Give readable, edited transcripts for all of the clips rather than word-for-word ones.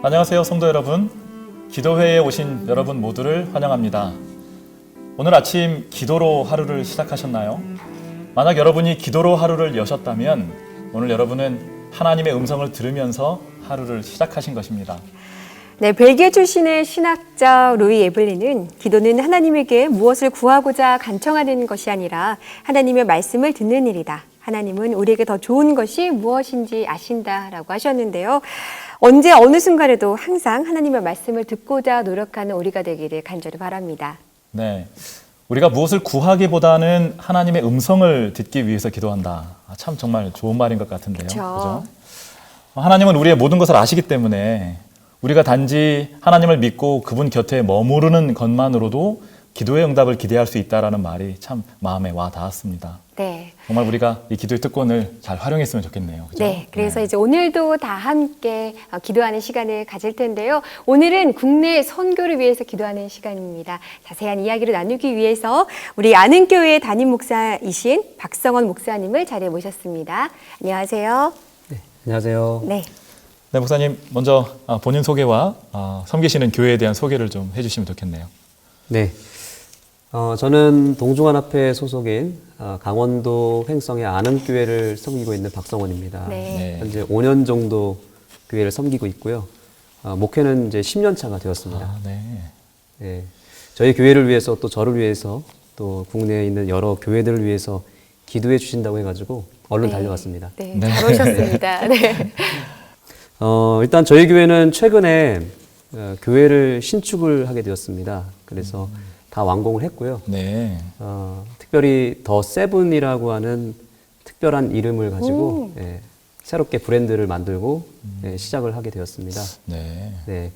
안녕하세요, 성도 여러분. 기도회에 오신 여러분 모두를 환영합니다. 오늘 아침 기도로 하루를 시작하셨나요? 만약 여러분이 기도로 하루를 여셨다면 오늘 여러분은 하나님의 음성을 들으면서 하루를 시작하신 것입니다. 네, 벨기에 출신의 신학자 루이 에블린은 기도는 하나님에게 무엇을 구하고자 간청하는 것이 아니라 하나님의 말씀을 듣는 일이다. 하나님은 우리에게 더 좋은 것이 무엇인지 아신다라고 하셨는데요. 언제 어느 순간에도 항상 하나님의 말씀을 듣고자 노력하는 우리가 되기를 간절히 바랍니다. 네, 우리가 무엇을 구하기보다는 하나님의 음성을 듣기 위해서 기도한다. 참 정말 좋은 말인 것 같은데요. 그죠? 하나님은 우리의 모든 것을 아시기 때문에 우리가 단지 하나님을 믿고 그분 곁에 머무르는 것만으로도 기도의 응답을 기대할 수 있다는 말이 참 마음에 와 닿았습니다. 네. 정말 우리가 이 기도의 특권을 잘 활용했으면 좋겠네요. 그죠? 네, 그래서 이제 오늘도 다 함께 기도하는 시간을 가질 텐데요. 오늘은 국내 선교를 위해서 기도하는 시간입니다. 자세한 이야기를 나누기 위해서 우리 아는교회 담임 목사이신 박성원 목사님을 자리에 모셨습니다. 안녕하세요. 네, 안녕하세요. 네. 네, 목사님 먼저 본인 소개와 섬기시는 교회에 대한 소개를 좀 해주시면 좋겠네요. 네, 저는 동중환합회 소속인 강원도 횡성의 아는교회를 섬기고 있는 박성원입니다. 네. 현재 5년 정도 교회를 섬기고 있고요. 목회는 이제 10년 차가 되었습니다. 네. 네, 저희 교회를 위해서 또 저를 위해서 또 국내에 있는 여러 교회들을 위해서 기도해 주신다고 해가지고 얼른 달려왔습니다. 네, 잘 오셨습니다. 네. 일단 저희 교회는 최근에 교회를 신축을 하게 되었습니다. 그래서 다 완공을 했고요. 네. 특별히 더 세븐이라고 하는 특별한 이름을 가지고 새롭게 브랜드를 만들고 시작을 하게 되었습니다. 네. 네.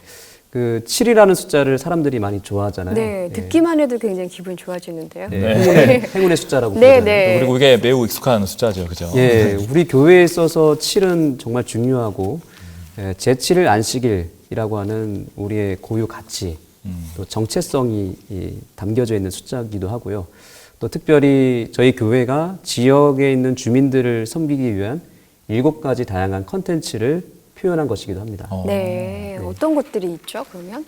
그 7이라는 숫자를 사람들이 많이 좋아하잖아요. 네, 듣기만 해도 굉장히 기분이 좋아지는데요. 네. 행운의 숫자라고 네, 부르잖아요. 네. 그리고 이게 매우 익숙한 숫자죠, 그죠? 예, 우리 교회에 있어서 7은 정말 중요하고 제7일 안식일이라고 하는 우리의 고유 가치, 또 정체성이 담겨져 있는 숫자이기도 하고요. 또 특별히 저희 교회가 지역에 있는 주민들을 섬기기 위한 7가지 다양한 컨텐츠를 표현한 것이기도 합니다. 네, 어떤 것들이 있죠, 그러면?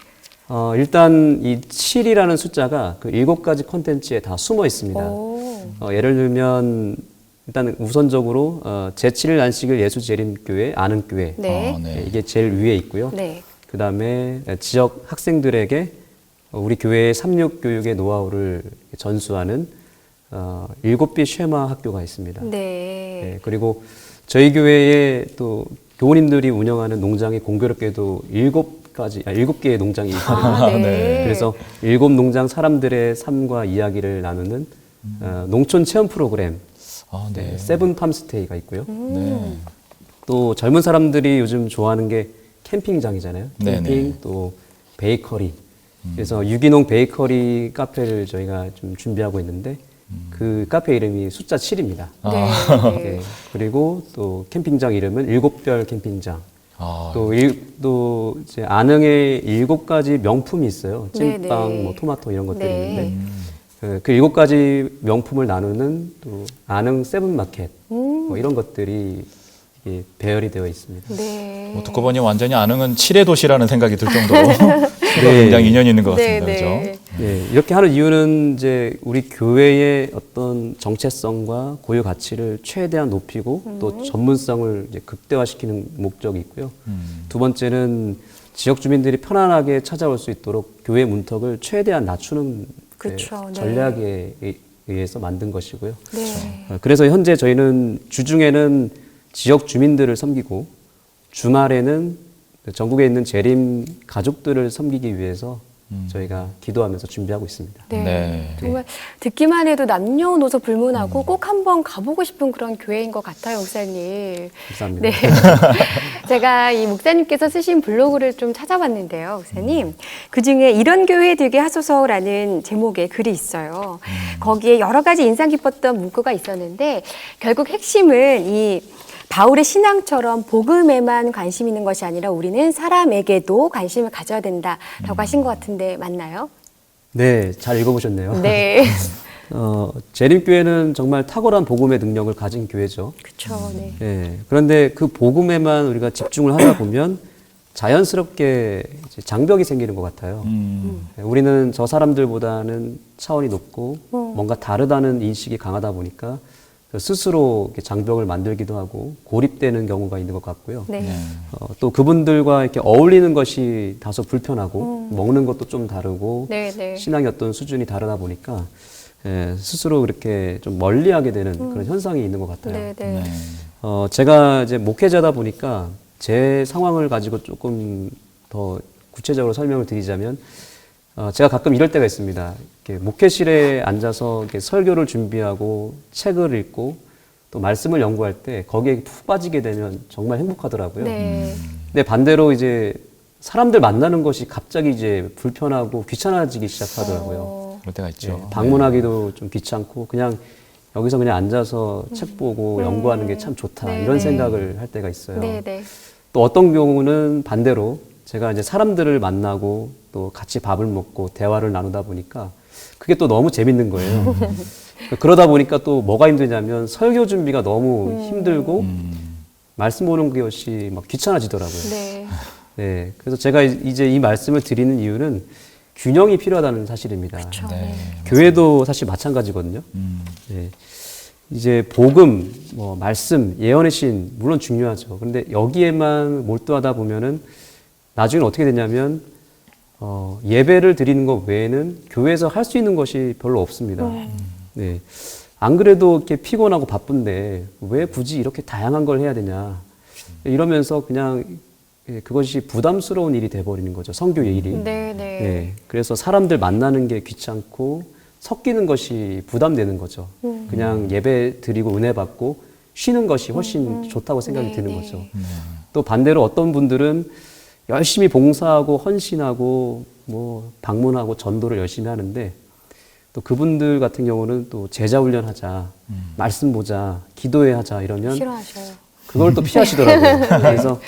일단 이 7이라는 숫자가 그 7가지 컨텐츠에 다 숨어 있습니다. 예를 들면 일단 우선적으로 제7일 안식일 예수재림교회 아는교회 네. 네. 이게 제일 위에 있고요. 네. 그 다음에 지역 학생들에게 우리 교회의 삼육 교육의 노하우를 전수하는 7빛 쉐마 학교가 있습니다. 네. 네, 그리고 저희 교회에 또 교우님들이 운영하는 농장이 공교롭게도 7개의 농장이 있거든요. 네. 그래서 7 농장 사람들의 삶과 이야기를 나누는 농촌 체험 프로그램 네. 세븐 팜스테이가 있고요. 네. 또 젊은 사람들이 요즘 좋아하는 게 캠핑장이잖아요. 캠핑 네네. 또 베이커리. 그래서 유기농 베이커리 카페를 저희가 좀 준비하고 있는데 그 카페 이름이 숫자 7입니다. 네. 네. 그리고 또 캠핑장 이름은 7별 캠핑장. 아, 또 이제 안흥에 7가지 명품이 있어요. 찐빵, 네네. 뭐 토마토 이런 것들이 네. 있는데 그 7가지 명품을 나누는 또 안흥 세븐마켓 뭐 이런 것들이 이게 배열이 되어 있습니다. 네. 뭐 듣고 보니 완전히 안흥은 7의 도시라는 생각이 들 정도로 굉장히 인연이 있는 것 같습니다. 네, 그죠? 네. 네, 이렇게 하는 이유는 이제 우리 교회의 어떤 정체성과 고유 가치를 최대한 높이고 또 전문성을 이제 극대화시키는 목적이 있고요. 두 번째는 지역 주민들이 편안하게 찾아올 수 있도록 교회 문턱을 최대한 낮추는 그쵸, 네. 전략에 의해서 만든 것이고요. 네. 그래서 현재 저희는 주중에는 지역 주민들을 섬기고 주말에는 전국에 있는 재림 가족들을 섬기기 위해서 저희가 기도하면서 준비하고 있습니다. 네. 네. 정말 듣기만 해도 남녀노소 불문하고 꼭 한번 가보고 싶은 그런 교회인 것 같아요, 목사님. 감사합니다. 네. 제가 이 목사님께서 쓰신 블로그를 좀 찾아봤는데요, 목사님. 그 중에 이런 교회 되게 하소서라는 제목의 글이 있어요. 거기에 여러 가지 인상 깊었던 문구가 있었는데 결국 핵심은 이 바울의 신앙처럼 복음에만 관심 있는 것이 아니라 우리는 사람에게도 관심을 가져야 된다라고 하신 것 같은데 맞나요? 네, 잘 읽어보셨네요. 네. 재림교회는 정말 탁월한 복음의 능력을 가진 교회죠. 그렇죠. 네. 네, 그런데 그 복음에만 우리가 집중을 하다 보면 자연스럽게 이제 장벽이 생기는 것 같아요. 우리는 저 사람들보다는 차원이 높고 뭔가 다르다는 인식이 강하다 보니까 스스로 이렇게 장벽을 만들기도 하고 고립되는 경우가 있는 것 같고요. 네. 또 그분들과 이렇게 어울리는 것이 다소 불편하고 먹는 것도 좀 다르고 네, 네. 신앙의 어떤 수준이 다르다 보니까 스스로 그렇게 좀 멀리하게 되는 그런 현상이 있는 것 같아요. 네, 네. 제가 이제 목회자다 보니까 제 상황을 가지고 조금 더 구체적으로 설명을 드리자면 제가 가끔 이럴 때가 있습니다. 이렇게 목회실에 앉아서 이렇게 설교를 준비하고 책을 읽고 또 말씀을 연구할 때 거기에 푹 빠지게 되면 정말 행복하더라고요. 네. 근데 반대로 이제 사람들 만나는 것이 갑자기 이제 불편하고 귀찮아지기 시작하더라고요. 그럴 때가 있죠. 방문하기도 좀 귀찮고 그냥 여기서 그냥 앉아서 책 보고 연구하는 게 참 좋다 네, 이런 네. 생각을 할 때가 있어요. 네, 네. 또 어떤 경우는 반대로 제가 이제 사람들을 만나고 또 같이 밥을 먹고 대화를 나누다 보니까 그게 또 너무 재밌는 거예요. 그러다 보니까 또 뭐가 힘드냐면 설교 준비가 너무 힘들고 말씀 보는 것이 막 귀찮아지더라고요. 네. 네, 그래서 제가 이제 이 말씀을 드리는 이유는 균형이 필요하다는 사실입니다. 그렇죠. 네. 교회도 사실 마찬가지거든요. 네. 이제 복음, 뭐 말씀, 예언의 신 물론 중요하죠. 그런데 여기에만 몰두하다 보면은 나중에 어떻게 되냐면 예배를 드리는 것 외에는 교회에서 할 수 있는 것이 별로 없습니다. 네. 안 그래도 이렇게 피곤하고 바쁜데 왜 굳이 이렇게 다양한 걸 해야 되냐 이러면서 그냥 그것이 부담스러운 일이 돼버리는 거죠. 성교의 일이. 네, 네. 네. 그래서 사람들 만나는 게 귀찮고 섞이는 것이 부담되는 거죠. 그냥 예배 드리고 은혜 받고 쉬는 것이 훨씬 좋다고 생각이 네, 드는 네. 거죠. 또 반대로 어떤 분들은 열심히 봉사하고 헌신하고 뭐 방문하고 전도를 열심히 하는데 또 그분들 같은 경우는 또 제자 훈련하자, 말씀 보자, 기도회 하자 이러면 싫어하셔요. 그걸 또 피하시더라고요. 그래서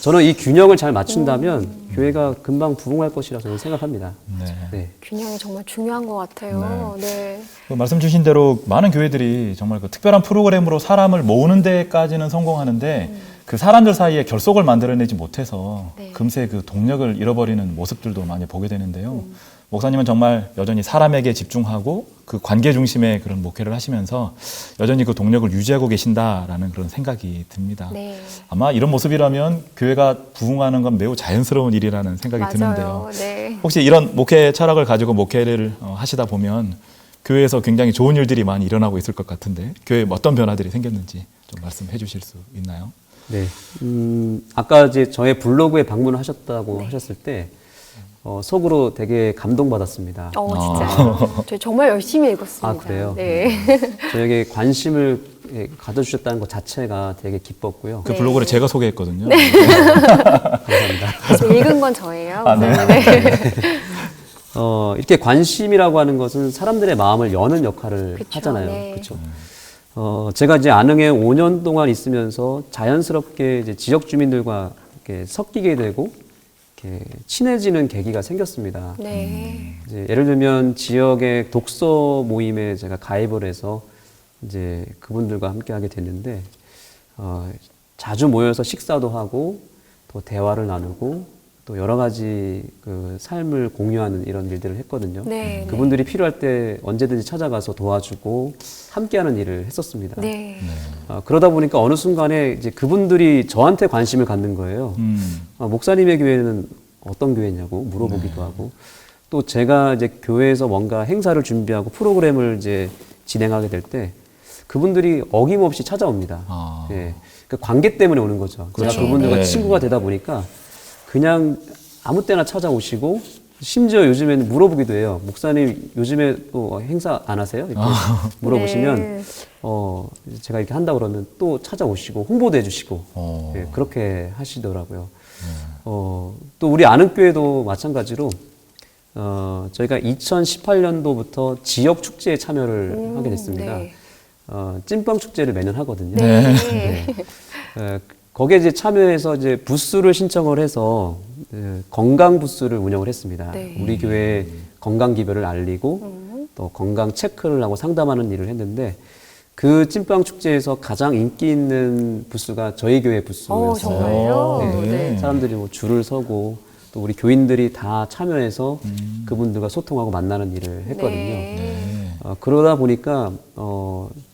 저는 이 균형을 잘 맞춘다면 교회가 금방 부흥할 것이라고 저는 생각합니다. 네. 네. 균형이 정말 중요한 것 같아요. 네. 그 말씀 주신 대로 많은 교회들이 정말 그 특별한 프로그램으로 사람을 모으는 데까지는 성공하는데 그 사람들 사이에 결속을 만들어내지 못해서 네. 금세 그 동력을 잃어버리는 모습들도 많이 보게 되는데요. 목사님은 정말 여전히 사람에게 집중하고 그 관계 중심의 그런 목회를 하시면서 여전히 그 동력을 유지하고 계신다라는 그런 생각이 듭니다. 네. 아마 이런 모습이라면 교회가 부흥하는 건 매우 자연스러운 일이라는 생각이 맞아요. 드는데요. 네. 혹시 이런 목회 철학을 가지고 목회를 하시다 보면 교회에서 굉장히 좋은 일들이 많이 일어나고 있을 것 같은데 교회에 어떤 변화들이 생겼는지 좀 말씀해 주실 수 있나요? 네. 아까 이제 저의 블로그에 방문을 하셨다고 하셨을 때 속으로 되게 감동받았습니다. 진짜요? 저 정말 열심히 읽었습니다. 아, 그래요? 네. 저에게 관심을 가져주셨다는 것 자체가 되게 기뻤고요. 그 네. 블로그를 제가 소개했거든요. 감사합니다. 그래서 읽은 건 저예요. 아, 네. 네. 이렇게 관심이라고 하는 것은 사람들의 마음을 여는 역할을 그쵸, 하잖아요. 네. 그렇죠. 제가 이제 안흥에 5년 동안 있으면서 자연스럽게 이제 지역 주민들과 이렇게 섞이게 되고 이렇게 친해지는 계기가 생겼습니다. 네. 이제 예를 들면 지역의 독서 모임에 제가 가입을 해서 이제 그분들과 함께 하게 됐는데 자주 모여서 식사도 하고 또 대화를 나누고 또 여러 가지 그 삶을 공유하는 이런 일들을 했거든요. 네. 그분들이 필요할 때 언제든지 찾아가서 도와주고 함께하는 일을 했었습니다. 네. 그러다 보니까 어느 순간에 이제 그분들이 저한테 관심을 갖는 거예요. 목사님의 교회는 어떤 교회냐고 물어보기도 하고 또 제가 이제 교회에서 뭔가 행사를 준비하고 프로그램을 이제 진행하게 될 때 그분들이 어김없이 찾아옵니다. 예. 그 관계 때문에 오는 거죠. 그렇죠. 제가 그분들과 네. 친구가 되다 보니까 그냥 아무 때나 찾아오시고 심지어 요즘에는 물어보기도 해요. 목사님 요즘에 또 행사 안 하세요? 이렇게 물어보시면 네. 제가 이렇게 한다 그러면 또 찾아오시고 홍보도 해주시고 예, 그렇게 하시더라고요. 또 우리 아는교회도 마찬가지로 저희가 2018년도부터 지역 축제에 참여를 하게 됐습니다. 네. 찐빵 축제를 매년 하거든요. 네. 거기에 이제 참여해서 이제 부스를 신청을 해서 건강 부스를 운영을 했습니다. 네. 우리 교회 건강 기별을 알리고 또 건강 체크를 하고 상담하는 일을 했는데 그 찐빵 축제에서 가장 인기 있는 부스가 저희 교회 부스였어요. 정말요? 네. 네. 사람들이 뭐 줄을 서고 또 우리 교인들이 다 참여해서 그분들과 소통하고 만나는 일을 했거든요. 네. 그러다 보니까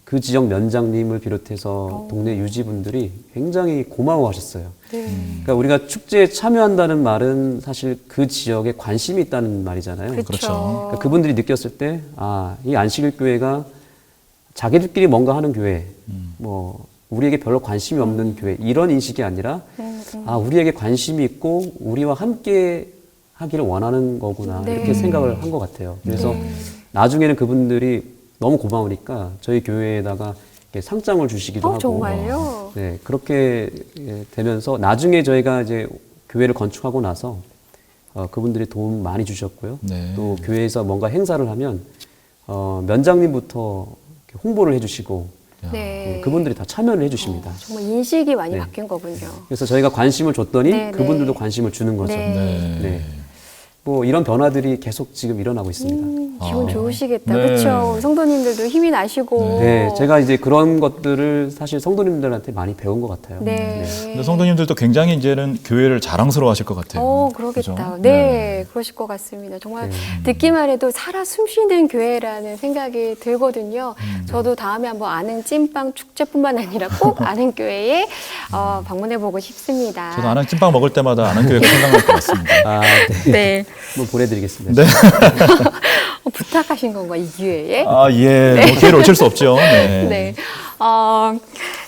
그 지역 면장님을 비롯해서 동네 유지분들이 굉장히 고마워하셨어요. 네. 그러니까 우리가 축제에 참여한다는 말은 사실 그 지역에 관심이 있다는 말이잖아요. 그렇죠. 그러니까 그분들이 느꼈을 때, 이 안식일 교회가 자기들끼리 뭔가 하는 교회, 뭐 우리에게 별로 관심이 없는 교회 이런 인식이 아니라, 우리에게 관심이 있고 우리와 함께 하기를 원하는 거구나 네. 이렇게 생각을 한 것 같아요. 그래서 나중에는 그분들이 너무 고마우니까 저희 교회에다가 이렇게 상장을 주시기도 하고, 정말요? 네, 그렇게 되면서 나중에 저희가 이제 교회를 건축하고 나서 그분들이 도움 많이 주셨고요. 네. 또 교회에서 뭔가 행사를 하면 면장님부터 이렇게 홍보를 해주시고 네. 그분들이 다 참여를 해주십니다. 정말 인식이 많이 네. 바뀐 거군요. 그래서 저희가 관심을 줬더니 네, 그분들도 네. 관심을 주는 거죠. 네. 네. 네. 뭐 이런 변화들이 계속 지금 일어나고 있습니다. 기분 좋으시겠다. 네. 그렇죠. 성도님들도 힘이 나시고. 네, 제가 이제 그런 것들을 사실 성도님들한테 많이 배운 것 같아요. 네. 근데 성도님들도 굉장히 이제는 교회를 자랑스러워하실 것 같아요. 그러겠다. 그죠? 네, 그러실 것 같습니다. 정말 듣기만 해도 살아 숨쉬는 교회라는 생각이 들거든요. 저도 다음에 한번 아는 찐빵 축제뿐만 아니라 꼭 아는 교회에 방문해보고 싶습니다. 저도 아는 찐빵 먹을 때마다 아는 교회가 생각날 것 같습니다. 네. 한번 보내드리겠습니다. 네. 부탁하신 건가, 이 기회에? 예. 뭐 기회를 놓칠 수 없죠. 네. 네.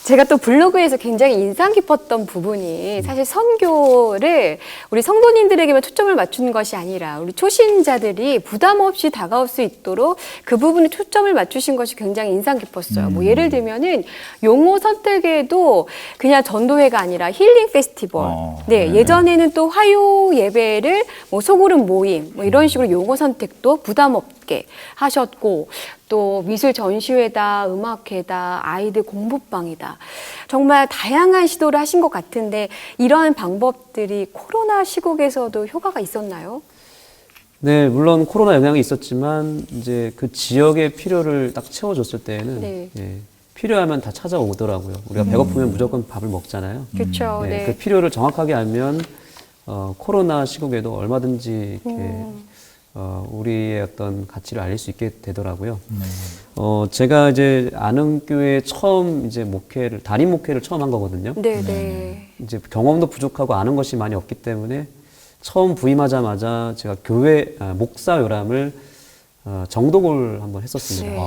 제가 또 블로그에서 굉장히 인상 깊었던 부분이 사실 선교를 우리 성도님들에게만 초점을 맞춘 것이 아니라 우리 초신자들이 부담 없이 다가올 수 있도록 그 부분에 초점을 맞추신 것이 굉장히 인상 깊었어요. 뭐 예를 들면은 용어 선택에도 그냥 전도회가 아니라 힐링 페스티벌. 네, 네. 예전에는 또 화요 예배를 뭐 소그룹 모임 뭐 이런 식으로 용어 선택도 부담 없게 하셨고 또 미술 전시회다, 음악회다, 아이들 공부방이다. 정말 다양한 시도를 하신 것 같은데 이러한 방법들이 코로나 시국에서도 효과가 있었나요? 네, 물론 코로나 영향이 있었지만 이제 그 지역의 필요를 딱 채워줬을 때에는 네. 필요하면 다 찾아오더라고요. 우리가 배고프면 무조건 밥을 먹잖아요. 그렇죠. 네, 네. 그 필요를 정확하게 알면 코로나 시국에도 얼마든지 이렇게 우리의 어떤 가치를 알릴 수 있게 되더라고요. 제가 이제 아는 교회 처음 이제 담임 목회를 처음 한 거거든요. 네, 네. 이제 경험도 부족하고 아는 것이 많이 없기 때문에 처음 부임하자마자 제가 목사 요람을 정독을 한번 했었습니다.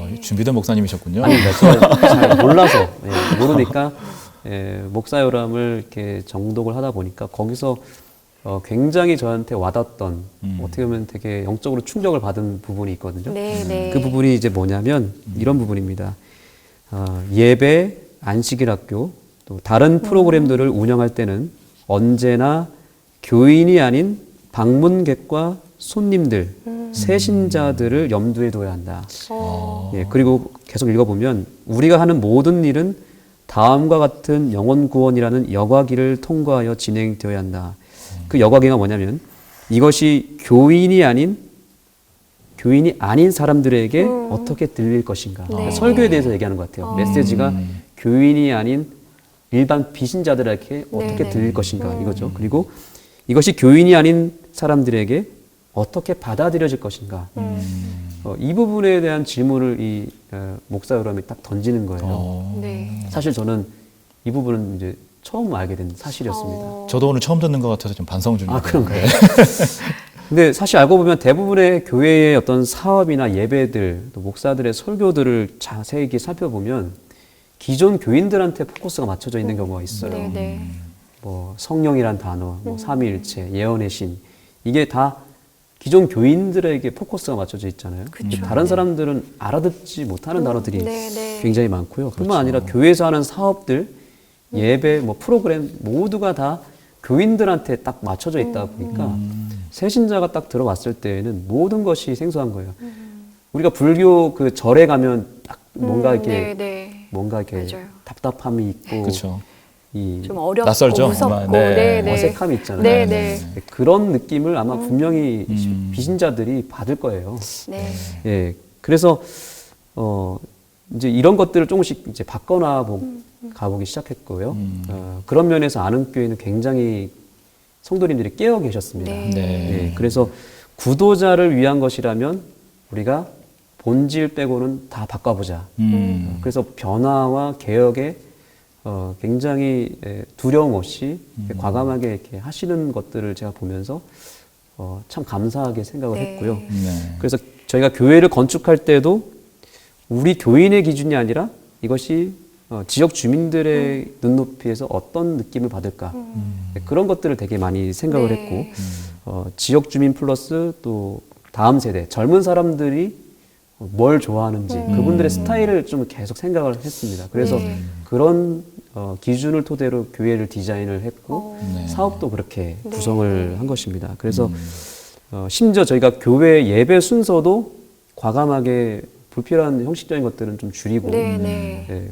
네. 준비된 목사님이셨군요. 아니, 제가 잘 몰라서 모르니까 목사 요람을 이렇게 정독을 하다 보니까 거기서 굉장히 저한테 와닿던 어떻게 보면 되게 영적으로 충격을 받은 부분이 있거든요. 네, 네. 그 부분이 이제 뭐냐면 이런 부분입니다. 예배, 안식일 학교, 또 다른 프로그램들을 운영할 때는 언제나 교인이 아닌 방문객과 손님들, 세신자들을 염두에 둬야 한다. 예, 그리고 계속 읽어보면 우리가 하는 모든 일은 다음과 같은 영혼 구원이라는 여과기를 통과하여 진행되어야 한다. 그 여과기가 뭐냐면 이것이 교인이 아닌 사람들에게 어떻게 들릴 것인가. 네. 설교에 대해서 얘기하는 것 같아요. 메시지가 교인이 아닌 일반 비신자들에게 어떻게 네, 들릴 것인가 이거죠. 그리고 이것이 교인이 아닌 사람들에게 어떻게 받아들여질 것인가. 이 부분에 대한 질문을 이 목사 요람이 딱 던지는 거예요. 네. 사실 저는 이 부분은 이제 처음 알게 된 사실이었습니다. 저도 오늘 처음 듣는 것 같아서 좀 반성 중입니다. 그런가요? 근데 사실 알고 보면 대부분의 교회의 어떤 사업이나 예배들, 또 목사들의 설교들을 자세히 살펴보면 기존 교인들한테 포커스가 맞춰져 있는 경우가 있어요. 네, 네. 뭐 성령이란 단어, 뭐 삼위일체, 예언의 신 이게 다 기존 교인들에게 포커스가 맞춰져 있잖아요. 그쵸. 다른 사람들은 알아듣지 못하는 단어들이 네, 네. 굉장히 많고요. 뿐만 아니라 교회에서 하는 사업들, 예배, 뭐 프로그램 모두가 다 교인들한테 딱 맞춰져 있다 보니까 새신자가 딱 들어왔을 때에는 모든 것이 생소한 거예요. 우리가 불교 그 절에 가면 딱 뭔가 이렇게 네, 네. 뭔가 이렇게 맞아요. 답답함이 있고 그렇죠. 이 좀 어렵고 낯설죠, 무섭고 정말. 네. 네, 네. 어색함이 있잖아요. 네, 네. 그런 느낌을 아마 분명히 비신자들이 받을 거예요. 네. 예, 그래서 이제 이런 것들을 조금씩 이제 가보기 시작했고요. 그런 면에서 아는교회는 굉장히 성도님들이 깨어 계셨습니다. 네. 네, 그래서 구도자를 위한 것이라면 우리가 본질 빼고는 다 바꿔보자. 그래서 변화와 개혁에 굉장히 두려움 없이 과감하게 이렇게 하시는 것들을 제가 보면서 참 감사하게 생각을 네. 했고요. 네. 그래서 저희가 교회를 건축할 때도 우리 교인의 기준이 아니라 이것이 지역 주민들의 눈높이에서 어떤 느낌을 받을까 그런 것들을 되게 많이 생각을 네. 했고 지역 주민 플러스 또 다음 세대 젊은 사람들이 뭘 좋아하는지 그분들의 스타일을 좀 계속 생각을 했습니다. 그래서 네. 그런 기준을 토대로 교회를 디자인을 했고 네. 사업도 그렇게 네. 구성을 한 것입니다. 그래서 심지어 저희가 교회 예배 순서도 과감하게 불필요한 형식적인 것들은 좀 줄이고 네, 네.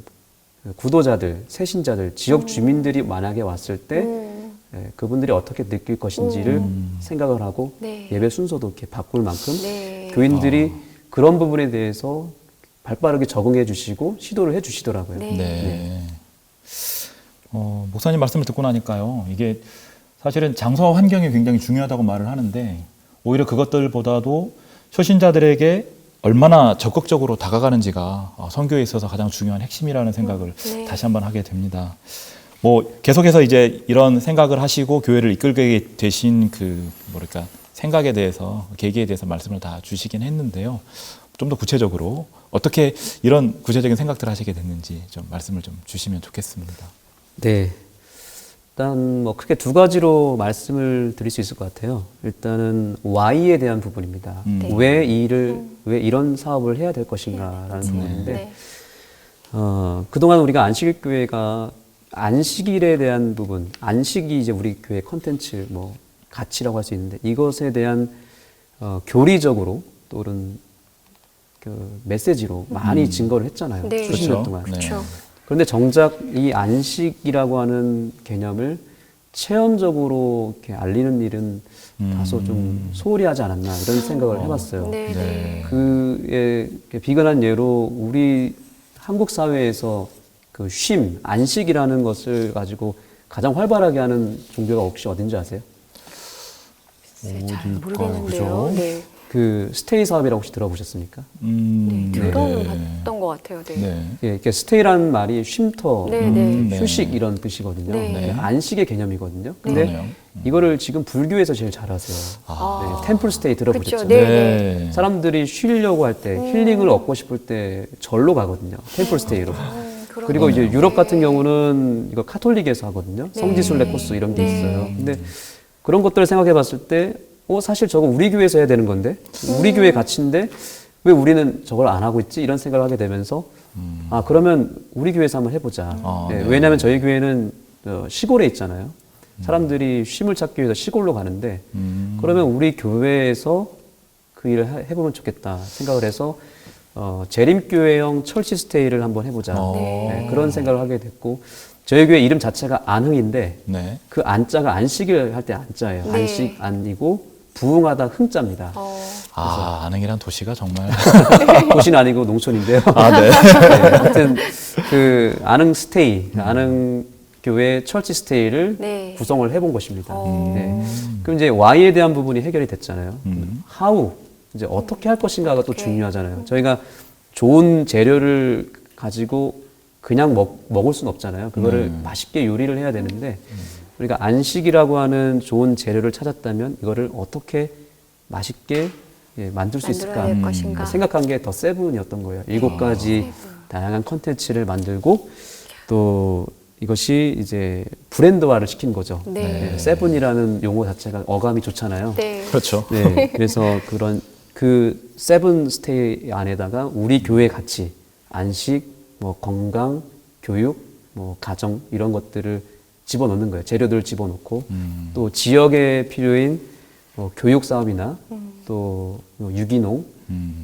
구도자들, 새신자들, 지역 주민들이 만약에 왔을 때 그분들이 어떻게 느낄 것인지를 생각을 하고 네. 예배 순서도 이렇게 바꿀 만큼 네. 교인들이 그런 부분에 대해서 발빠르게 적응해 주시고 시도를 해 주시더라고요. 네. 네. 목사님 말씀을 듣고 나니까요. 이게 사실은 장소와 환경이 굉장히 중요하다고 말을 하는데 오히려 그것들보다도 초신자들에게 얼마나 적극적으로 다가가는지가 선교에 있어서 가장 중요한 핵심이라는 생각을 네. 다시 한번 하게 됩니다. 뭐 계속해서 이제 이런 생각을 하시고 교회를 이끌게 되신 뭐랄까 생각에 대해서 계기에 대해서 말씀을 다 주시긴 했는데요. 좀 더 구체적으로 어떻게 이런 구체적인 생각들을 하시게 됐는지 좀 말씀을 좀 주시면 좋겠습니다. 네. 일단 뭐 크게 두 가지로 말씀을 드릴 수 있을 것 같아요. 일단은 Y에 대한 부분입니다. 네. 왜 이런 사업을 해야 될 것인가라는 부분인데 네. 그동안 우리가 안식일교회가 안식일에 대한 부분, 안식이 이제 우리 교회 컨텐츠 뭐 가치라고 할 수 있는데 이것에 대한 교리적으로 또는 그 메시지로 많이 증거를 했잖아요. 네. 수십 년 동안. 그렇죠. 그런데 정작 이 안식이라고 하는 개념을 체험적으로 이렇게 알리는 일은 다소 좀 소홀히 하지 않았나 이런 생각을 해봤어요. 네. 네. 그의 비근한 예로 우리 한국 사회에서 그 쉼, 안식이라는 것을 가지고 가장 활발하게 하는 종교가 혹시 어딘지 아세요? 잘 모르겠는데요. 네. 그 스테이 사업이라고 혹시 들어보셨습니까? 네. 들어는 봤던 것 같아요. 네. 네. 예, 이렇게 스테이라는 말이 쉼터, 네, 네. 휴식 이런 뜻이거든요. 네. 네, 안식의 개념이거든요. 근데 그러네요. 이거를 지금 불교에서 제일 잘하세요. 네, 템플 스테이 들어보셨죠? 그쵸. 네. 네. 사람들이 쉬려고 할 때, 힐링을 얻고 싶을 때 절로 가거든요. 템플 스테이로. 그리고 이제 유럽 같은 경우는 이거 카톨릭에서 하거든요. 성지순례 코스 이런 게 있어요. 근데 그런 것들을 생각해 봤을 때, 사실 저거 우리 교회에서 해야 되는 건데, 우리 교회 가치인데, 왜 우리는 저걸 안 하고 있지? 이런 생각을 하게 되면서, 그러면 우리 교회에서 한번 해보자. 네, 왜냐하면 저희 교회는 시골에 있잖아요. 사람들이 쉼을 찾기 위해서 시골로 가는데, 그러면 우리 교회에서 그 일을 해보면 좋겠다 생각을 해서, 재림교회형 철치 스테이를 한번 해보자. 네, 그런 생각을 하게 됐고, 저희 교회 이름 자체가 안흥인데, 네. 그 안자가 안식일 할 때 안자예요. 네. 안식, 안이고, 부흥하다 흥자입니다. 안흥이란 도시가 정말. 도시는 아니고 농촌인데요. 네. 네, 하여튼, 그, 안흥 스테이, 안흥 교회 철치 스테이를 네. 구성을 해본 것입니다. 네. 그럼 이제 Y에 대한 부분이 해결이 됐잖아요. How, 이제 어떻게 할 것인가가 또 중요하잖아요. 저희가 좋은 재료를 가지고 그냥 먹을 수는 없잖아요. 그거를 맛있게 요리를 해야 되는데, 우리가 안식이라고 하는 좋은 재료를 찾았다면 이거를 어떻게 맛있게 만들 수 있을까 될 것인가. 생각한 게 더 세븐이었던 거예요. 7가지 다양한 컨텐츠를 만들고 또 이것이 이제 브랜드화를 시킨 거죠. 네. 세븐이라는 용어 자체가 어감이 좋잖아요. 네. 그렇죠. 네, 그래서 그 세븐 스테이 안에다가 우리 교회 가치, 안식, 뭐 건강, 교육, 뭐 가정 이런 것들을 집어넣는 거예요. 재료들을 집어넣고 또 지역에 필요인 뭐 교육 사업이나 또 유기농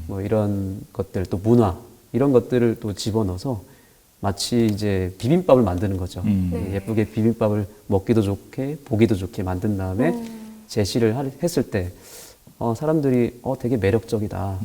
뭐 이런 것들 또 문화 이런 것들을 또 집어넣어서 마치 이제 비빔밥을 만드는 거죠. 예쁘게 비빔밥을 먹기도 좋게 보기도 좋게 만든 다음에 제시를 했을 때 사람들이 되게 매력적이다.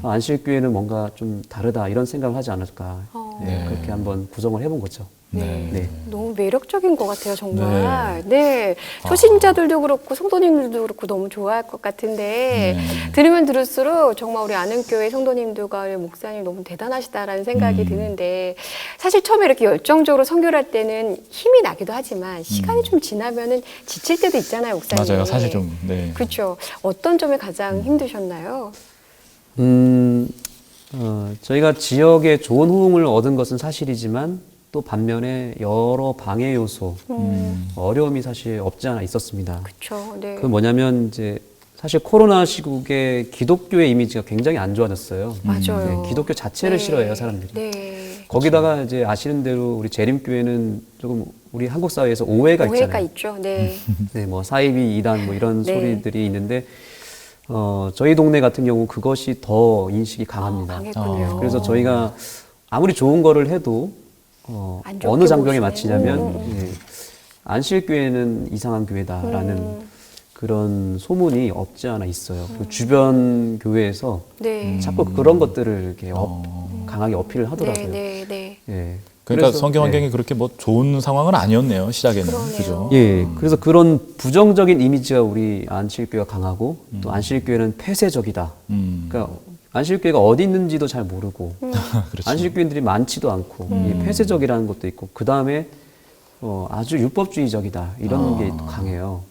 안식교회는 뭔가 좀 다르다 이런 생각을 하지 않을까. 네. 그렇게 한번 구성을 해본 거죠. 네. 네. 너무 매력적인 것 같아요, 정말. 네. 초신자들도 그렇고 성도님들도 그렇고 너무 좋아할 것 같은데 들으면 들을수록 정말 우리 아는교회 성도님들과 우리 목사님 너무 대단하시다라는 생각이 드는데 사실 처음에 이렇게 열정적으로 선교를 할 때는 힘이 나기도 하지만 시간이 좀 지나면은 지칠 때도 있잖아요, 목사님. 맞아요. 사실 좀. 네. 그렇죠. 어떤 점이 가장 힘드셨나요? 저희가 지역에 좋은 호응을 얻은 것은 사실이지만 또 반면에 여러 방해 요소, 어려움이 사실 없지 않아 있었습니다. 그렇죠. 네. 그 뭐냐면 이제 사실 코로나 시국에 기독교의 이미지가 굉장히 안 좋아졌어요. 맞아요. 네, 기독교 자체를 네. 싫어해요, 사람들이. 네. 거기다가 이제 아시는 대로 우리 재림교회는 조금 우리 한국 사회에서 오해가 있잖아요. 오해가 있죠. 네. 네, 뭐 사이비 이단 뭐 이런 네. 소리들이 있는데 저희 동네 같은 경우 그것이 더 인식이 강합니다. 강했군요. 그래서 저희가 아무리 좋은 거를 해도 안 좋게 어느 장병에 보시네. 맞히냐면 예, 안실교회는 이상한 교회다라는 그런 소문이 없지 않아 있어요. 그 주변 교회에서 네. 자꾸 그런 것들을 이렇게 강하게 어필을 하더라고요. 네, 네, 네. 예. 그러니까 그래서, 성교 환경이 그렇게 뭐 좋은 상황은 아니었네요. 시작에는. 그러네요. 그죠? 예, 그래서 그런 부정적인 이미지가 우리 안실교회가 강하고 또 안실교회는 폐쇄적이다. 그러니까 안실교회가 어디 있는지도 잘 모르고 그렇죠. 안실교인들이 많지도 않고 이 폐쇄적이라는 것도 있고 그 다음에 아주 율법주의적이다 이런 게 또 강해요.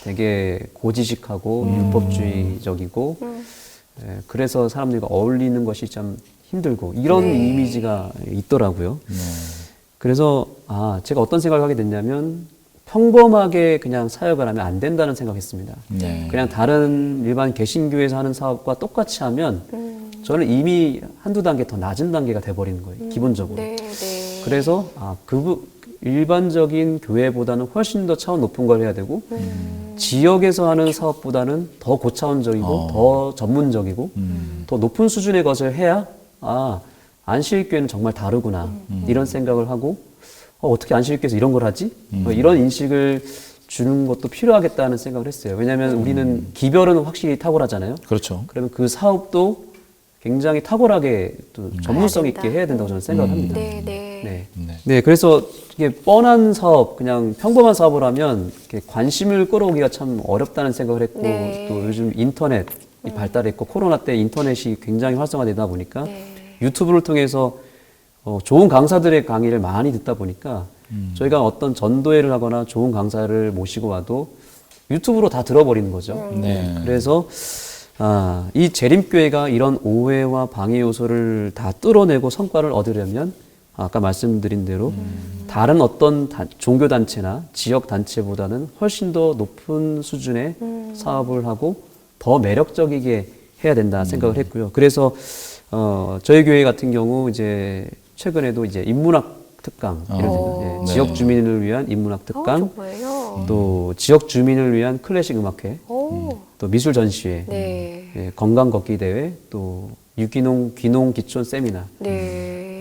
되게 고지식하고 율법주의적이고 그래서 사람들과 어울리는 것이 참 힘들고 이런 네. 이미지가 있더라고요. 네. 그래서 제가 어떤 생각을 하게 됐냐면 평범하게 그냥 사역을 하면 안 된다는 생각했습니다. 네. 그냥 다른 일반 개신교회에서 하는 사업과 똑같이 하면 저는 이미 한두 단계 더 낮은 단계가 돼버리는 거예요. 기본적으로. 네, 네. 그래서 일반적인 교회보다는 훨씬 더 차원 높은 걸 해야 되고 지역에서 하는 사업보다는 더 고차원적이고 더 전문적이고 더 높은 수준의 것을 해야 안식교회는 정말 다르구나 이런 생각을 하고 어떻게 안식교회에서 이런 걸 하지? 이런 인식을 주는 것도 필요하겠다는 생각을 했어요. 왜냐하면 우리는 기별은 확실히 탁월하잖아요. 그렇죠. 그러면 그 사업도 굉장히 탁월하게 또 전문성 있게 해야 된다고 저는 생각을 합니다. 네, 네. 네. 네. 네, 그래서 이게 뻔한 사업, 그냥 평범한 사업을 하면 이렇게 관심을 끌어오기가 참 어렵다는 생각을 했고, 네. 또 요즘 인터넷이 발달했고, 코로나 때 인터넷이 굉장히 활성화되다 보니까 네. 유튜브를 통해서 좋은 강사들의 강의를 많이 듣다 보니까 저희가 어떤 전도회를 하거나 좋은 강사를 모시고 와도 유튜브로 다 들어버리는 거죠. 네. 그래서 이 재림교회가 이런 오해와 방해 요소를 다 뚫어내고 성과를 얻으려면 아까 말씀드린 대로 다른 어떤 종교단체나 지역단체보다는 훨씬 더 높은 수준의 사업을 하고 더 매력적이게 해야 된다 생각을 했고요. 그래서 저희 교회 같은 경우 이제 최근에도 이제 인문학 특강, 예를 들면 네. 지역 주민을 위한 인문학 특강, 정말요? 또 지역 주민을 위한 클래식 음악회, 오. 또 미술 전시회, 네. 예, 건강 걷기 대회, 또 유기농 귀농 기촌 세미나, 네.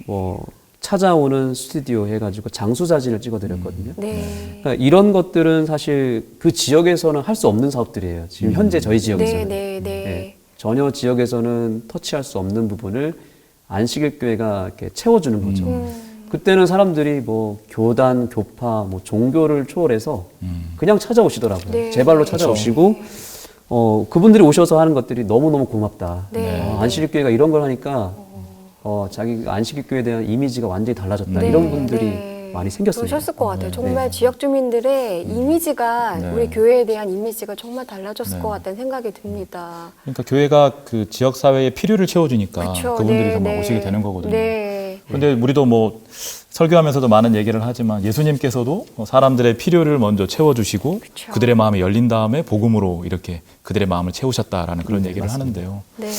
뭐 찾아오는 스튜디오 해가지고 장수 사진을 찍어드렸거든요. 네. 그러니까 이런 것들은 사실 그 지역에서는 할 수 없는 사업들이에요. 지금 현재 저희 지역에서는 네, 네, 네. 예, 전혀 지역에서는 터치할 수 없는 부분을 안식일교회가 이렇게 채워주는 거죠. 그때는 사람들이 뭐 교단, 교파, 뭐 종교를 초월해서 그냥 찾아오시더라고요. 네. 제 발로 찾아오시고 그분들이 오셔서 하는 것들이 너무너무 고맙다. 네. 안식일교회가 이런 걸 하니까 자기 안식일교회에 대한 이미지가 완전히 달라졌다. 네. 이런 분들이 네. 많이 생겼습니다. 그러셨을 것 같아요. 네. 정말 지역 주민들의 이미지가 네. 우리 교회에 대한 이미지가 정말 달라졌을 네. 것 같다는 생각이 듭니다. 그러니까 교회가 그 지역 사회의 필요를 채워주니까 그쵸? 그분들이 네, 정말 네. 오시게 되는 거거든요. 네. 근데 우리도 뭐 설교하면서도 많은 얘기를 하지만 예수님께서도 사람들의 필요를 먼저 채워주시고 그쵸. 그들의 마음이 열린 다음에 복음으로 이렇게 그들의 마음을 채우셨다라는 그런 얘기를 맞습니다. 하는데요. 네.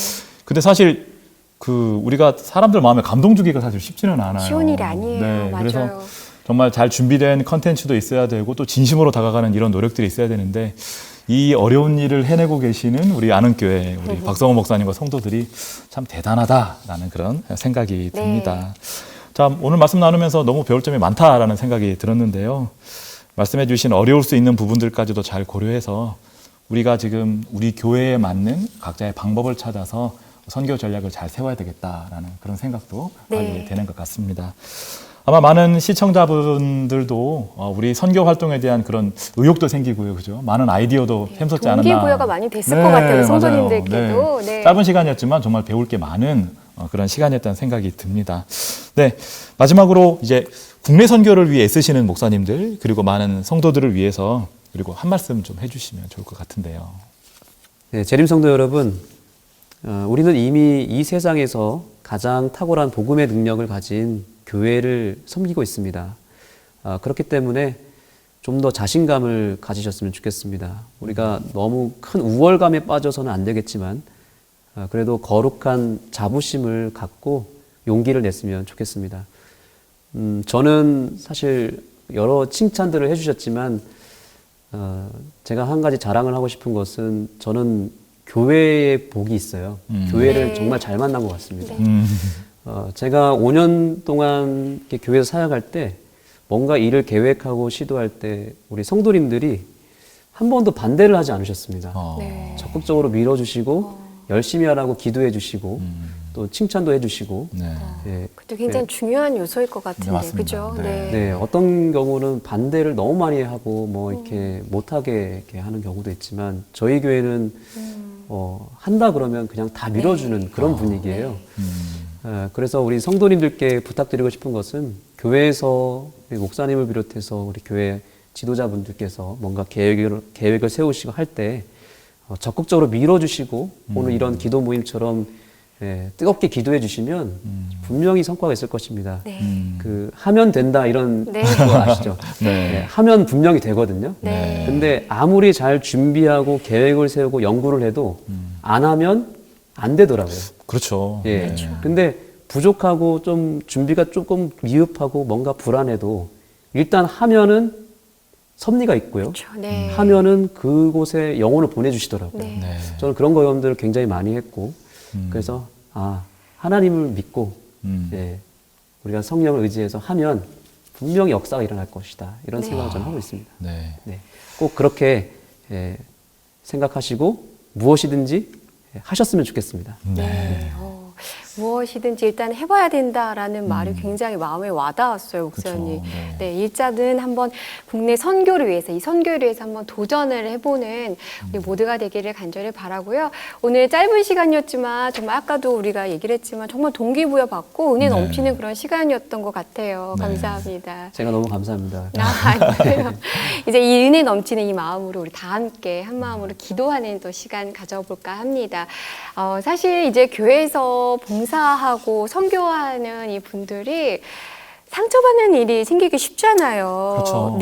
근데 사실 우리가 사람들 마음에 감동 주기가 사실 쉽지는 않아요. 쉬운 일이 아니에요. 네, 맞아요. 그래서 정말 잘 준비된 컨텐츠도 있어야 되고 또 진심으로 다가가는 이런 노력들이 있어야 되는데 이 어려운 일을 해내고 계시는 우리 아는교회 우리 박성호 목사님과 성도들이 참 대단하다라는 그런 생각이 네. 듭니다. 자, 오늘 말씀 나누면서 너무 배울 점이 많다라는 생각이 들었는데요. 말씀해 주신 어려울 수 있는 부분들까지도 잘 고려해서 우리가 지금 우리 교회에 맞는 각자의 방법을 찾아서 선교 전략을 잘 세워야 되겠다라는 그런 생각도 하게 되는 것 같습니다. 아마 많은 시청자분들도 우리 선교 활동에 대한 그런 의욕도 생기고요, 그죠? 많은 아이디어도 샘솟지 않았나. 동기부여가 많이 됐을 것 같아요, 성도님들께도. 네. 짧은 시간이었지만 정말 배울 게 많은 그런 시간이었다는 생각이 듭니다. 네, 마지막으로 이제 국내 선교를 위해 애쓰시는 목사님들 그리고 많은 성도들을 위해서 그리고 한 말씀 좀 해주시면 좋을 것 같은데요. 네, 재림 성도 여러분, 우리는 이미 이 세상에서 가장 탁월한 복음의 능력을 가진 교회를 섬기고 있습니다. 그렇기 때문에 좀 더 자신감을 가지셨으면 좋겠습니다. 우리가 너무 큰 우월감에 빠져서는 안 되겠지만 그래도 거룩한 자부심을 갖고 용기를 냈으면 좋겠습니다. 저는 사실 여러 칭찬들을 해주셨지만 제가 한 가지 자랑을 하고 싶은 것은 저는 교회에 복이 있어요. 교회를 정말 잘 만난 것 같습니다. 제가 5년 동안 이렇게 교회에서 사역할 때 뭔가 일을 계획하고 시도할 때 우리 성도님들이 한 번도 반대를 하지 않으셨습니다. 적극적으로 밀어주시고 열심히 하라고 기도해 주시고 또 칭찬도 해주시고. 네. 그것도 굉장히 중요한 요소일 것 같은데, 네, 그죠? 네, 어떤 경우는 반대를 너무 많이 하고 뭐 이렇게 못하게 이렇게 하는 경우도 있지만 저희 교회는 한다 그러면 그냥 다 밀어주는 그런 분위기예요. 그래서 우리 성도님들께 부탁드리고 싶은 것은 교회에서 우리 목사님을 비롯해서 우리 교회 지도자분들께서 뭔가 계획을 세우시고 할 때 적극적으로 밀어주시고 오늘 이런 기도 모임처럼 뜨겁게 기도해 주시면 분명히 성과가 있을 것입니다. 그 하면 된다 이런 거 아시죠? 하면 분명히 되거든요. 근데 아무리 잘 준비하고 계획을 세우고 연구를 해도 안 하면 안 되더라고요. 그렇죠. 그렇죠. 근데 부족하고 좀 준비가 조금 미흡하고 뭔가 불안해도 일단 하면은 섭리가 있고요. 그렇죠. 하면은 그곳에 영혼을 보내주시더라고요. 저는 그런 경험들을 굉장히 많이 했고 그래서 하나님을 믿고 우리가 성령을 의지해서 하면 분명히 역사가 일어날 것이다. 이런 생각을 저는 하고 있습니다. 꼭 그렇게 생각하시고 무엇이든지 하셨으면 좋겠습니다. 무엇이든지 일단 해봐야 된다라는 말이 굉장히 마음에 와닿았어요, 목사님. 일단은 한번 국내 선교를 위해서, 이 선교를 위해서 한번 도전을 해보는 우리 모두가 되기를 간절히 바라고요. 오늘 짧은 시간이었지만 정말 아까도 우리가 얘기를 했지만 정말 동기부여 받고 은혜 넘치는 그런 시간이었던 것 같아요. 감사합니다. 제가 너무 감사합니다. 아니에요. 이제 이 은혜 넘치는 이 마음으로 우리 다 함께 한 마음으로 기도하는 또 시간 가져볼까 합니다. 사실 이제 교회에서 봉사하고 선교하는 이 분들이 상처받는 일이 생기기 쉽잖아요. 그렇죠.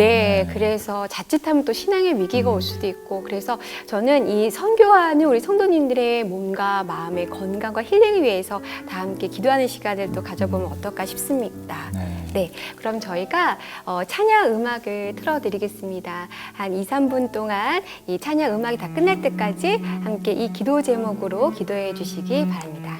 그래서 자칫하면 또 신앙의 위기가 올 수도 있고, 그래서 저는 이 선교하는 우리 성도님들의 몸과 마음의 건강과 힐링을 위해서 다 함께 기도하는 시간을 또 가져보면 어떨까 싶습니다. 그럼 저희가 찬양 음악을 틀어드리겠습니다. 한 2, 3분 동안 이 찬양 음악이 다 끝날 때까지 함께 이 기도 제목으로 기도해 주시기 바랍니다.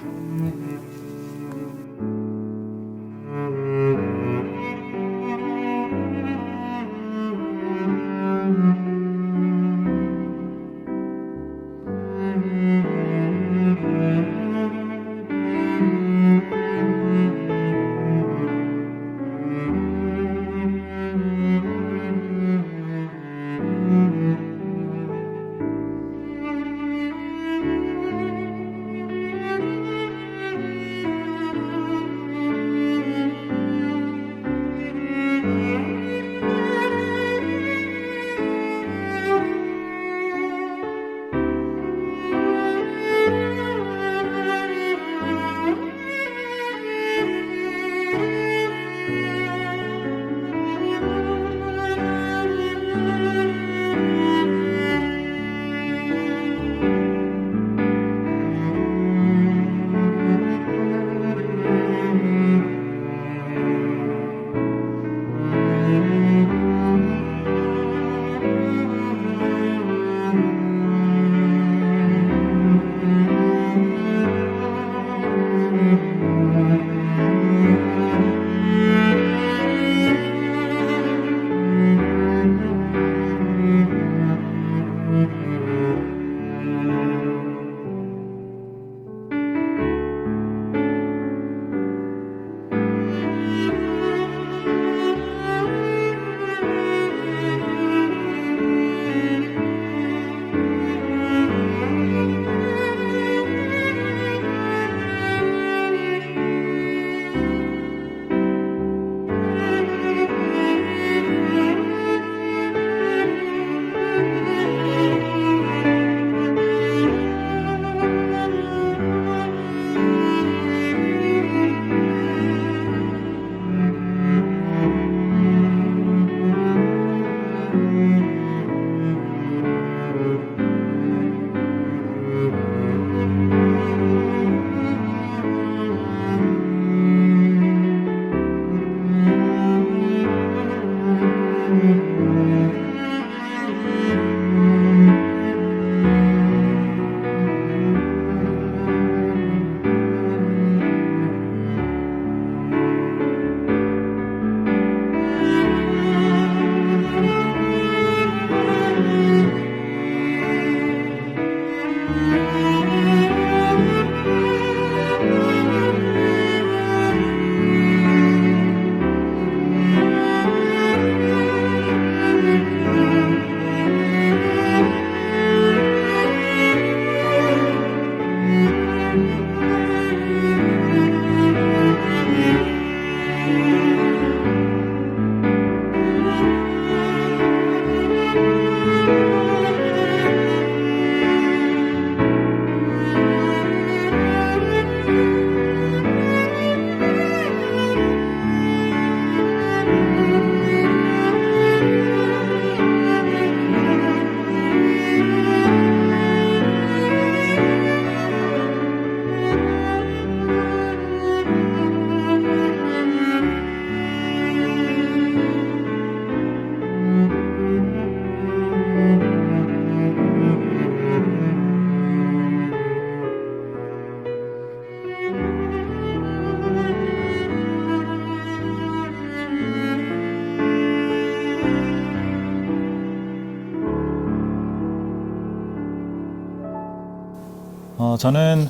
저는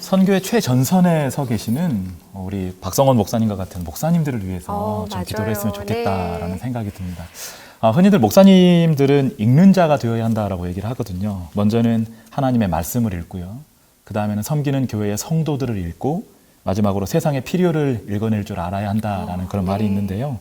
선교의 최전선에 서 계시는 우리 박성원 목사님과 같은 목사님들을 위해서 좀 기도를 했으면 좋겠다라는 네. 생각이 듭니다. 흔히들 목사님들은 읽는 자가 되어야 한다라고 얘기를 하거든요. 먼저는 하나님의 말씀을 읽고요. 그 다음에는 섬기는 교회의 성도들을 읽고 마지막으로 세상의 필요를 읽어낼 줄 알아야 한다라는 그런 말이 있는데요.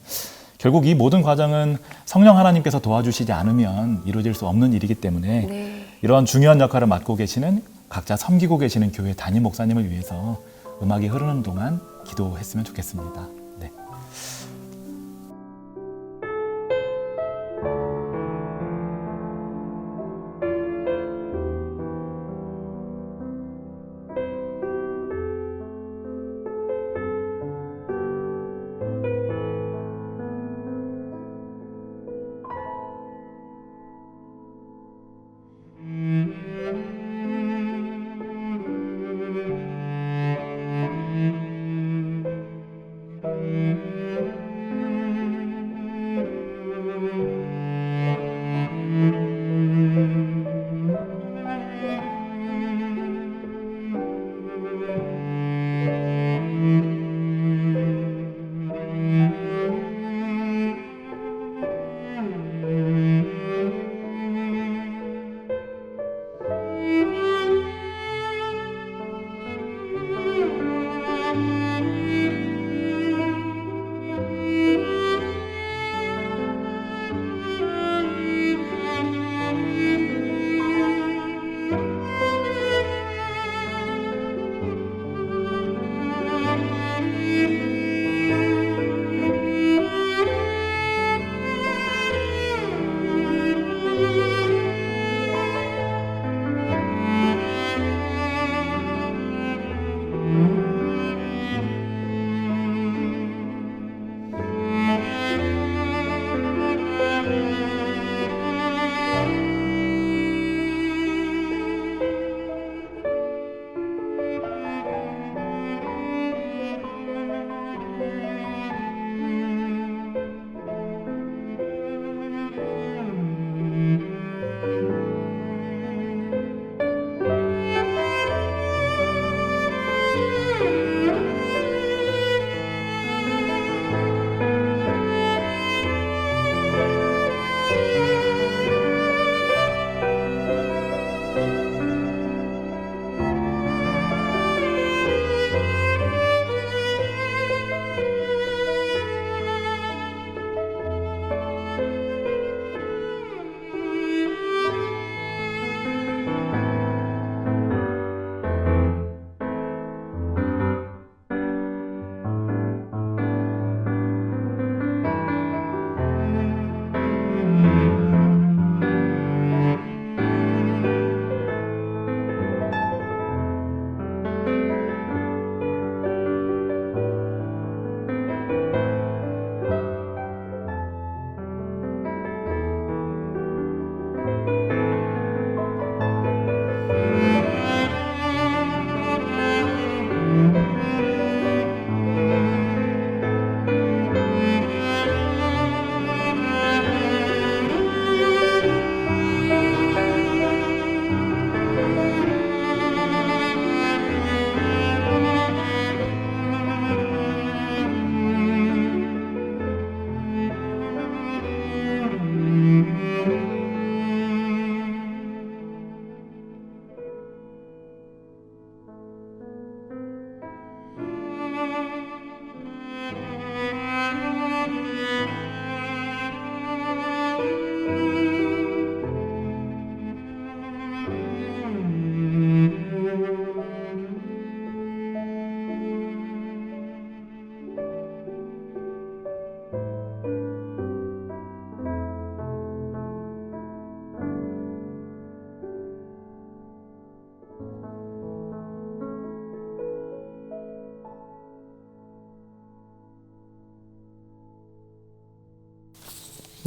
결국 이 모든 과정은 성령 하나님께서 도와주시지 않으면 이루어질 수 없는 일이기 때문에 이런 중요한 역할을 맡고 계시는 각자 섬기고 계시는 교회 담임 목사님을 위해서 음악이 흐르는 동안 기도했으면 좋겠습니다. 네.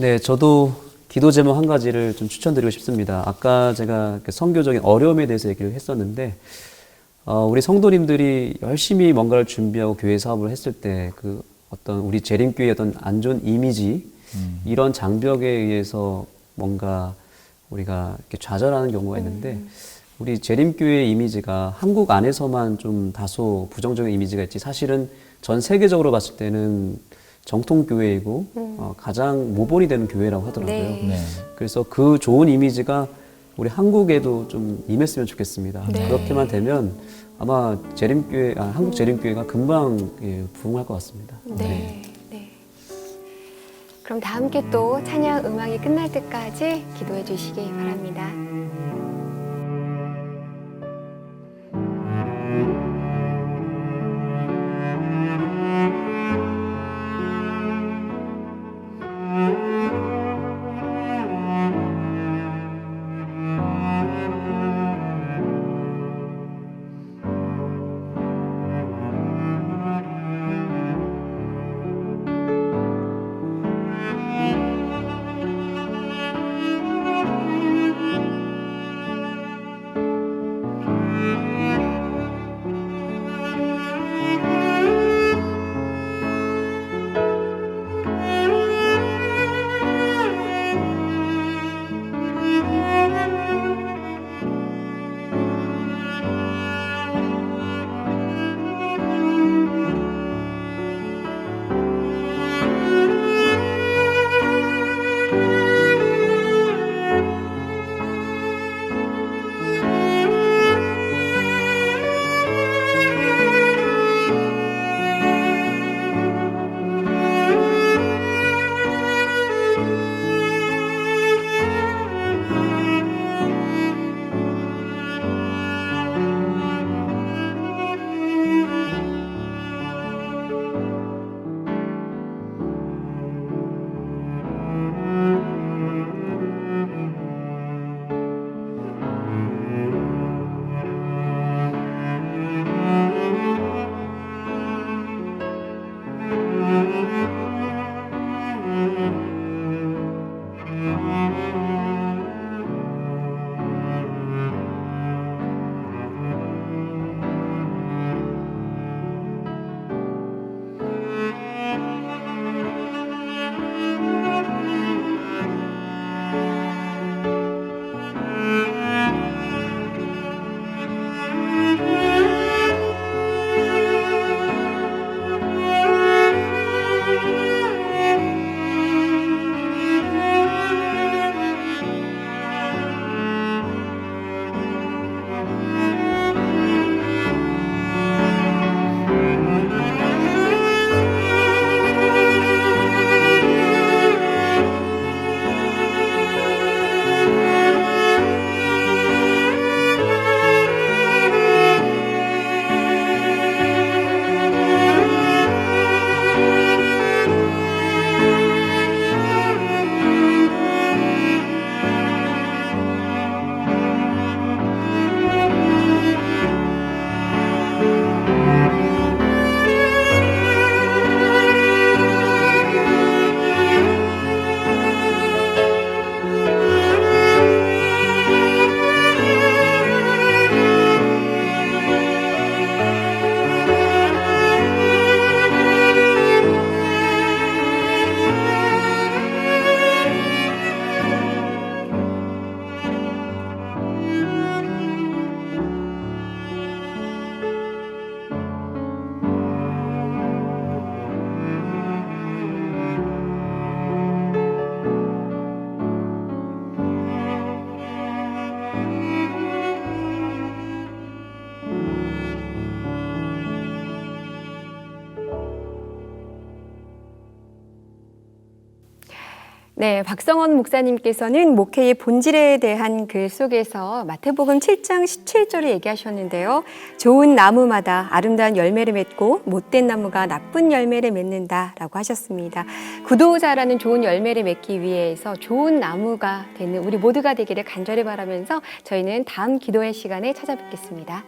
네, 저도 기도 제목 한 가지를 좀 추천드리고 싶습니다. 아까 제가 선교적인 어려움에 대해서 얘기를 했었는데, 우리 성도님들이 열심히 뭔가를 준비하고 교회 사업을 했을 때 그 어떤 우리 재림교회의 어떤 안 좋은 이미지, 이런 장벽에 의해서 뭔가 우리가 이렇게 좌절하는 경우가 있는데, 우리 재림교회의 이미지가 한국 안에서만 좀 다소 부정적인 이미지가 있지, 사실은 전 세계적으로 봤을 때는 정통교회이고 가장 모본이 되는 교회라고 하더라고요. 네. 네. 그래서 그 좋은 이미지가 우리 한국에도 좀 임했으면 좋겠습니다. 네. 그렇게만 되면 아마 재림교회, 한국 재림교회가 금방 부흥할 것 같습니다. 네. 네. 그럼 다 함께 또 찬양 음악이 끝날 때까지 기도해 주시기 바랍니다. 네, 박성원 목사님께서는 목회의 본질에 대한 글 속에서 마태복음 7장 17절을 얘기하셨는데요. 좋은 나무마다 아름다운 열매를 맺고 못된 나무가 나쁜 열매를 맺는다라고 하셨습니다. 구도자라는 좋은 열매를 맺기 위해서 좋은 나무가 되는 우리 모두가 되기를 간절히 바라면서 저희는 다음 기도의 시간에 찾아뵙겠습니다.